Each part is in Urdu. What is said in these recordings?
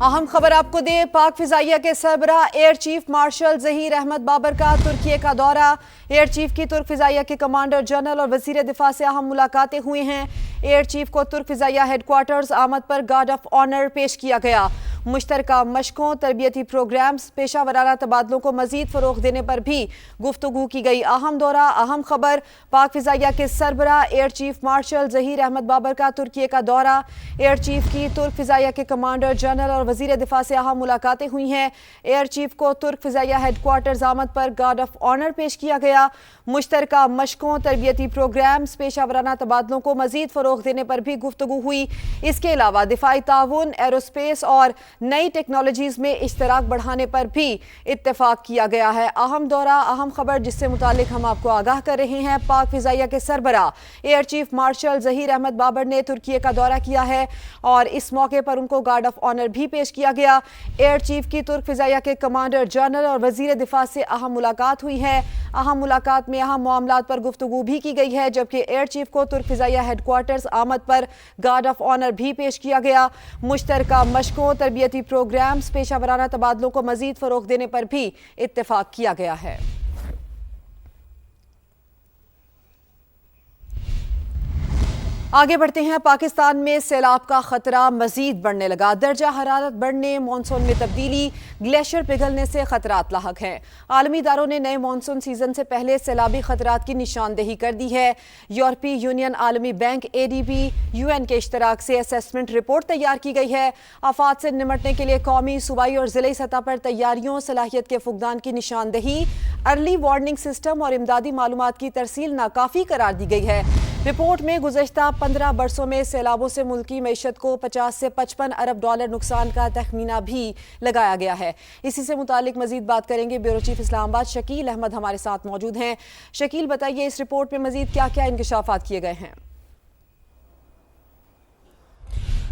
اہم خبر آپ کو دیں، پاک فضائیہ کے سربراہ air chief marshal Zaheer Ahmed Babar کا ترکی کا دورہ۔ ایئر چیف کی ترک فضائیہ کے کمانڈر جنرل اور وزیر دفاع سے اہم ملاقاتیں ہوئی ہیں۔ ایئر چیف کو ترک فضائیہ ہیڈ کوارٹرز آمد پر گارڈ آف آنر پیش کیا گیا۔ مشترکہ مشقوں، تربیتی پروگرامز، پیشہ ورانہ تبادلوں کو مزید فروغ دینے پر بھی گفتگو کی گئی۔ اہم دورہ، اہم خبر، پاک فضائیہ کے سربراہ air chief marshal Zaheer Ahmed Babar کا ترکی کا دورہ۔ ایئر چیف کی ترک فضائیہ کے کمانڈر جنرل اور وزیر دفاع سے اہم ملاقاتیں ہوئی ہیں۔ ایئر چیف کو ترک فضائیہ ہیڈ کوارٹرز آمد پر گارڈ آف آنر پیش کیا گیا۔ مشترکہ مشقوں، تربیتی پروگرامز، پیشہ ورانہ تبادلوں کو مزید فروغ دینے پر بھی گفتگو ہوئی۔ اس کے علاوہ دفاعی تعاون، ایروسپیس اور نئی ٹیکنالوجیز میں اشتراک بڑھانے پر بھی اتفاق کیا گیا ہے۔ اہم دورہ، اہم خبر جس سے متعلق ہم آپ کو آگاہ کر رہے ہیں، پاک فضائیہ کے سربراہ air chief marshal Zaheer Ahmed Babar نے ترکی کا دورہ کیا ہے اور اس موقع پر ان کو گارڈ آف آنر بھی پیش کیا گیا۔ ایئر چیف کی ترک فضائیہ کے کمانڈر جنرل اور وزیر دفاع سے اہم ملاقات ہوئی ہے۔ اہم ملاقات میں اہم معاملات پر گفتگو بھی کی گئی ہے، جبکہ ایئر چیف کو ترک فضائیہ ہیڈ کوارٹرز آمد پر گارڈ آف آنر بھی پیش کیا گیا۔ مشترکہ مشقوں، تربیتی پروگرامز، پیشہ ورانہ تبادلوں کو مزید فروغ دینے پر بھی اتفاق کیا گیا ہے۔ آگے بڑھتے ہیں، پاکستان میں سیلاب کا خطرہ مزید بڑھنے لگا۔ درجہ حرارت بڑھنے، مانسون میں تبدیلی، گلیشیئر پگھلنے سے خطرات لاحق ہیں۔ عالمی اداروں نے نئے مانسون سیزن سے پہلے سیلابی خطرات کی نشاندہی کر دی ہے۔ یورپی یونین، عالمی بینک، ADB، UN کے اشتراک سے اسیسمنٹ رپورٹ تیار کی گئی ہے۔ آفات سے نمٹنے کے لیے قومی، صوبائی اور ضلعی سطح پر تیاریوں، صلاحیت کے فقدان کی نشاندہی، ارلی وارننگ سسٹم اور امدادی معلومات کی ترسیل ناکافی قرار دی گئی ہے۔ رپورٹ میں گزشتہ 15 برسوں میں سیلابوں سے ملکی معیشت کو 50 سے 55 ارب ڈالر نقصان کا تخمینہ بھی لگایا گیا ہے۔ اسی سے متعلق مزید بات کریں گے، بیورو چیف اسلام آباد شکیل احمد ہمارے ساتھ موجود ہیں۔ شکیل، بتائیے اس رپورٹ میں مزید کیا کیا انکشافات کیے گئے ہیں؟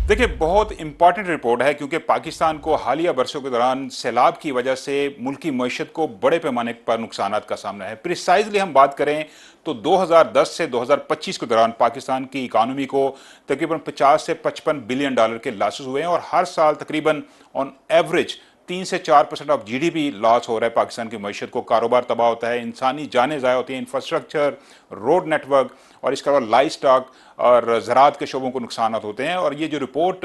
دیکھیں، بہت امپورٹنٹ رپورٹ ہے کیونکہ پاکستان کو حالیہ برسوں کے دوران سیلاب کی وجہ سے ملکی معیشت کو بڑے پیمانے پر نقصانات کا سامنا ہے۔ پریسائزلی ہم بات کریں تو 2010 سے 2025 کے دوران پاکستان کی اکانومی کو تقریباً 50 سے 55 بلین ڈالر کے لاسز ہوئے ہیں اور ہر سال تقریباً آن ایوریج 3 سے 4% آف GDP لاس ہو رہا ہے۔ پاکستان کی معیشت کو کاروبار تباہ ہوتا ہے، انسانی جانیں ضائع ہوتی ہیں، انفراسٹرکچر، روڈ نیٹ ورک اور اس کے علاوہ لائف سٹاک اور زراعت کے شعبوں کو نقصانات ہوتے ہیں۔ اور یہ جو رپورٹ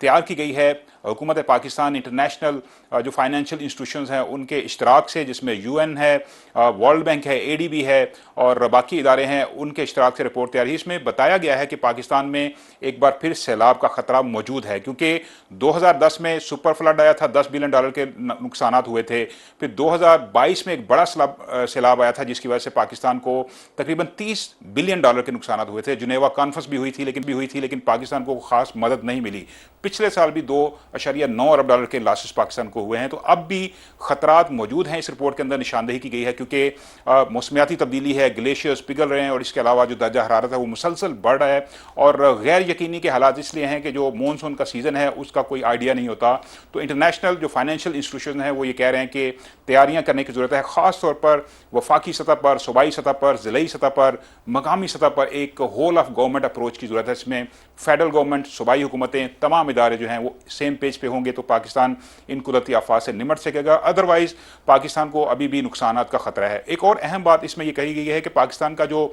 تیار کی گئی ہے حکومت پاکستان، انٹرنیشنل جو فائنینشیل انسٹیٹیوشنز ہیں ان کے اشتراک سے، جس میں UN ہے، ورلڈ بینک ہے، ADB ہے اور باقی ادارے ہیں، ان کے اشتراک سے رپورٹ تیار ہے۔ اس میں بتایا گیا ہے کہ پاکستان میں ایک بار پھر سیلاب کا خطرہ موجود ہے، کیونکہ 2010 میں سپر فلڈ آیا تھا، 10 بلین ڈالر کے نقصانات ہوئے تھے۔ پھر 2022 میں ایک بڑا سیلاب آیا تھا جس کی وجہ سے پاکستان کو تقریباً 30 بلین ڈالر کے نقصانات ہوئے تھے۔ جنیوا کانفرنس بھی ہوئی تھی لیکن پاکستان کو خاص مدد نہیں ملی۔ پچھلے سال بھی 2.9 ارب ڈالر کے لاسز پاکستان کو ہوئے ہیں۔ تو اب بھی خطرات موجود ہیں، اس رپورٹ کے اندر نشاندہی کی گئی ہے، کیونکہ موسمیاتی تبدیلی ہے، گلیشیئرز پگھل رہے ہیں اور اس کے علاوہ جو درجہ حرارت ہے وہ مسلسل بڑھ رہا ہے اور غیر یقینی کے حالات اس لیے ہیں کہ جو مونسون کا سیزن ہے اس کا کوئی آئیڈیا نہیں ہوتا۔ تو انٹرنیشنل جو فائنینشیل انسٹیٹیوشن ہیں وہ یہ کہہ رہے ہیں کہ تیاریاں کرنے کی ضرورت ہے، خاص طور پر وفاقی سطح پر، صوبائی سطح پر، ضلعی سطح پر، مقامی سطح پر ایک ہول آف گورنمنٹ اپروچ کی ضرورت ہے۔ اس میں فیڈرل گورنمنٹ، صوبائی حکومتیں، تمام ادارے جو ہیں وہ سیم پیج پہ ہوں گے تو پاکستان ان قدرتی آفات سے نمٹ سکے گا۔ ادروائز پاکستان کو ابھی بھی نقصانات کا خطرہ ہے۔ ایک اور اہم بات اس میں یہ کہی گئی ہے کہ پاکستان کا جو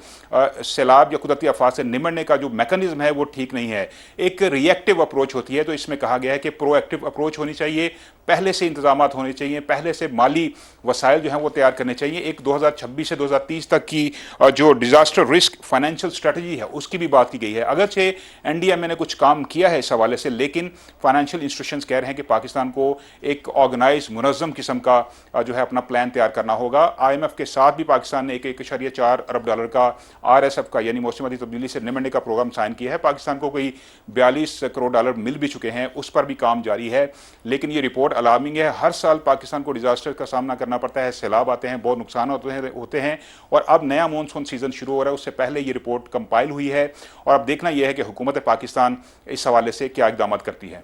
سیلاب یا قدرتی آفات سے نمٹنے کا جو میکانزم ہے وہ ٹھیک نہیں ہے۔ ایک ری ایکٹیو اپروچ ہوتی ہے، تو اس میں کہا گیا ہے کہ پرو ایکٹیو اپروچ ہونی چاہیے، پہلے سے انتظامات ہونے چاہیے، پہلے سے مالی وسائل جو ہیں وہ تیار کرنے چاہیے۔ ایک 2026 سے 2030 تک کی جو ڈیزاسٹر رسک فائنینشیل اسٹریٹجی ہے اس کی بھی بات کی گئی ہے۔ اگرچہ NDMA نے کچھ کام کیا ہے اس حوالے سے، لیکن فائنینشیل انسٹیٹیوشنز کہہ رہے ہیں کہ پاکستان کو ایک آرگنائز منظم قسم کا جو ہے اپنا پلان تیار کرنا ہوگا۔ IMF کے ساتھ بھی پاکستان نے 1.4 ارب ڈالر کا RSF کا یعنی موسمیاتی تبدیلی سے نمٹنے کا پروگرام سائن کیا ہے۔ پاکستان کو کوئی 42 کروڑ ڈالر مل بھی چکے ہیں، اس پر بھی کام جاری ہے۔ لیکن یہ رپورٹ الارمنگ ہے، ہر سال پاکستان کو ڈیزاسٹر کا سامنا کرنا پڑتا ہے، سیلاب آتے ہیں، بہت نقصانات ہوتے ہیں اور اب نیا مونسون سیزن شروع ہو رہا ہے، اس سے پہلے یہ رپورٹ کمپائل ہوئی ہے اور اب دیکھنا یہ ہے کہ حکومت پاکستان اس حوالے سے کیا اقدامات کرتی ہے۔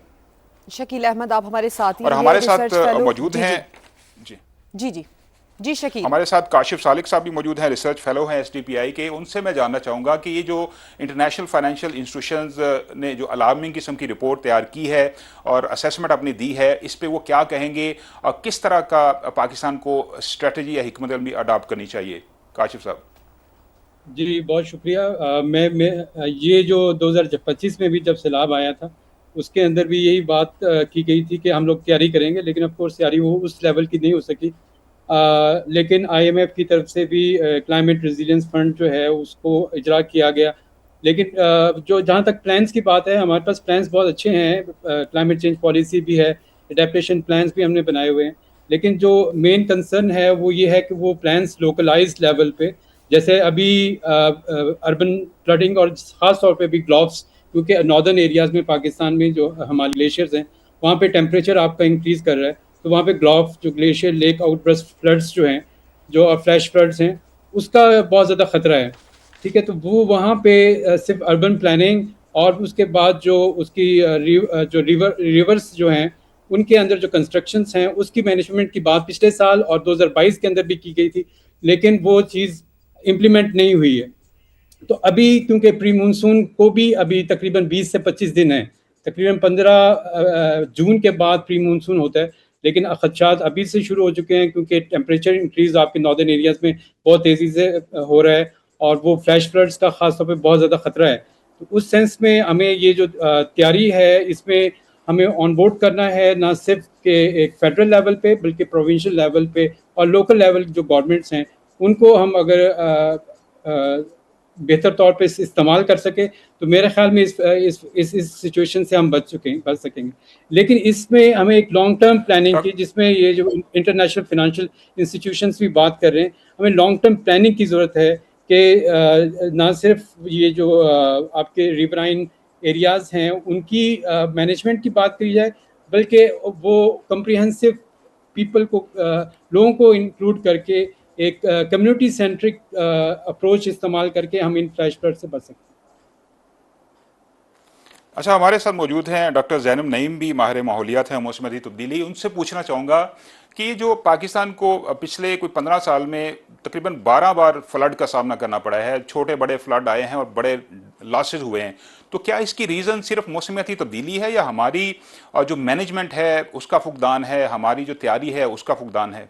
شکیل احمد، آپ ہمارے ساتھ اور ہمارے ساتھ موجود ہیں۔ جی جی شکیل. ہمارے ساتھ کاشف سالک صاحب بھی موجود ہیں، ریسرچ فیلو ہیں SDPI کے. ان سے میں جاننا چاہوں گا کہ یہ جو انٹرنیشنل فائنینشیل انسٹیٹیوشنز نے جو الارمنگ قسم کی رپورٹ تیار کی ہے اور اسیسمنٹ اپنی دی ہے، اس پہ وہ کیا کہیں گے اور کس طرح کا پاکستان کو اسٹریٹجی یا حکمت عملی اڈاپٹ کرنی چاہیے؟ کاشف صاحب. جی بہت شکریہ. میں یہ جو 2025 میں بھی جب سیلاب آیا تھا اس کے اندر بھی یہی بات کی گئی تھی کہ ہم لوگ تیاری کریں گے، لیکن آف کورس تیاری وہ اس لیول کی نہیں ہو سکی. لیکن IMF کی طرف سے بھی کلائمیٹ ریزیلینس فنڈ جو ہے اس کو اجرا کیا گیا. لیکن جو جہاں تک پلانس کی بات ہے، ہمارے پاس پلانس بہت اچھے ہیں. کلائمیٹ چینج پالیسی بھی ہے، اڈیپٹیشن پلانس بھی ہم نے بنائے ہوئے ہیں. لیکن جو مین کنسرن ہے وہ یہ ہے کہ وہ پلانس لوکلائز لیول پہ، جیسے ابھی اربن فلڈنگ اور خاص طور پہ بھی گلوفس، کیونکہ ناردرن ایریاز میں پاکستان میں جو ہمارے گلیشیئرز ہیں وہاں پہ ٹیمپریچر آپ کا انکریز کر رہا ہے، تو وہاں پہ گلوف جو glacier lake outburst floods جو ہیں، جو فلیش فلڈس ہیں، اس کا بہت زیادہ خطرہ ہے. ٹھیک ہے، تو وہ وہاں پہ صرف اربن پلاننگ اور اس کے بعد جو اس کی جو ریورس جو ہیں ان کے اندر جو کنسٹرکشنس ہیں اس کی مینجمنٹ کی بات پچھلے سال اور 2022 کے اندر بھی کی گئی تھی، لیکن وہ چیز امپلیمنٹ نہیں ہوئی ہے. تو ابھی کیونکہ پری مونسون کو بھی ابھی تقریباً 20 سے 25 دن ہیں، تقریباً 15 جون کے بعد پری مونسون ہوتا ہے، لیکن خدشات ابھی سے شروع ہو چکے ہیں کیونکہ ٹیمپریچر انکریز آپ کے ناردرن ایریاز میں بہت تیزی سے ہو رہا ہے اور وہ فلیش فلڈس کا خاص طور پہ بہت زیادہ خطرہ ہے. تو اس سینس میں ہمیں یہ جو تیاری ہے اس میں ہمیں آن بورڈ کرنا ہے، نہ صرف کہ ایک فیڈرل لیول پہ بلکہ پروونشل لیول پہ اور لوکل لیول جو گورنمنٹس ہیں ان کو ہم اگر بہتر طور پہ استعمال کر سکے تو میرے خیال میں اس سچویشن سے ہم بچ سکیں گے. لیکن اس میں ہمیں ایک لانگ ٹرم پلاننگ کی، جس میں یہ جو انٹرنیشنل فائنینشیل انسٹیٹیوشنس بھی بات کر رہے ہیں، ہمیں لانگ ٹرم پلاننگ کی ضرورت ہے کہ نہ صرف یہ جو آپ کے ریورائن ایریاز ہیں ان کی مینجمنٹ کی بات کری جائے، بلکہ وہ کمپریہنسو پیپل کو، لوگوں کو انکلوڈ کر کے ایک کمیونٹی سینٹرک اپروچ استعمال کر کے ہم ان فلیش فلڈ سے بچ سکتے ہیں. اچھا، ہمارے ساتھ موجود ہیں ڈاکٹر زینب نعیم، بھی ماہر ماحولیات ہیں، موسمیاتی تبدیلی. ان سے پوچھنا چاہوں گا کہ یہ جو پاکستان کو پچھلے کوئی 15 سال میں تقریباً 12 بار فلڈ کا سامنا کرنا پڑا ہے، چھوٹے بڑے فلڈ آئے ہیں اور بڑے لاسز ہوئے ہیں، تو کیا اس کی ریزن صرف موسمیاتی تبدیلی ہے یا ہماری جو مینجمنٹ ہے اس کا فقدان ہے، ہماری جو تیاری ہے اس کا فقدان ہے؟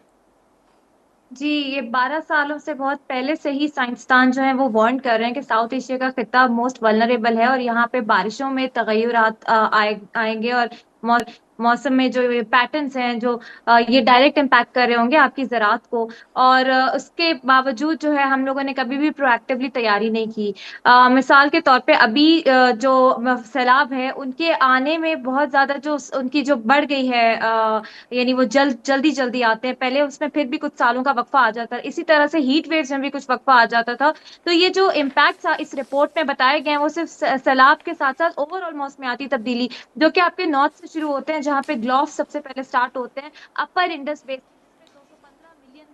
جی، یہ 12 سالوں سے بہت پہلے سے ہی سائنسدان جو ہیں وہ وارن کر رہے ہیں کہ ساؤتھ ایشیا کا خطہ موسٹ ولنریبل ہے اور یہاں پہ بارشوں میں تغیرات آئیں گے اور موسم میں جو پیٹرنس ہیں جو یہ ڈائریکٹ امپیکٹ کر رہے ہوں گے آپ کی زراعت کو. اور اس کے باوجود جو ہے ہم لوگوں نے کبھی بھی پرو ایکٹیولی تیاری نہیں کی. مثال کے طور پہ ابھی جو سیلاب ہے ان کے آنے میں بہت زیادہ جو ان کی جو بڑھ گئی ہے، یعنی وہ جلدی آتے ہیں. پہلے اس میں پھر بھی کچھ سالوں کا وقفہ آ جاتا ہے، اسی طرح سے ہیٹ ویوز میں بھی کچھ وقفہ آ جاتا تھا. تو یہ جو امپیکٹس اس رپورٹ میں بتائے گئے ہیں وہ صرف سیلاب کے ساتھ ساتھ اوور آل موسمیاتی تبدیلی جو کہ آپ کے نارتھ سے شروع ہوتے ہیں، جہاں پہ گلوف سب سے پہلے سٹارٹ ہوتے ہیں، اپر انڈس بیس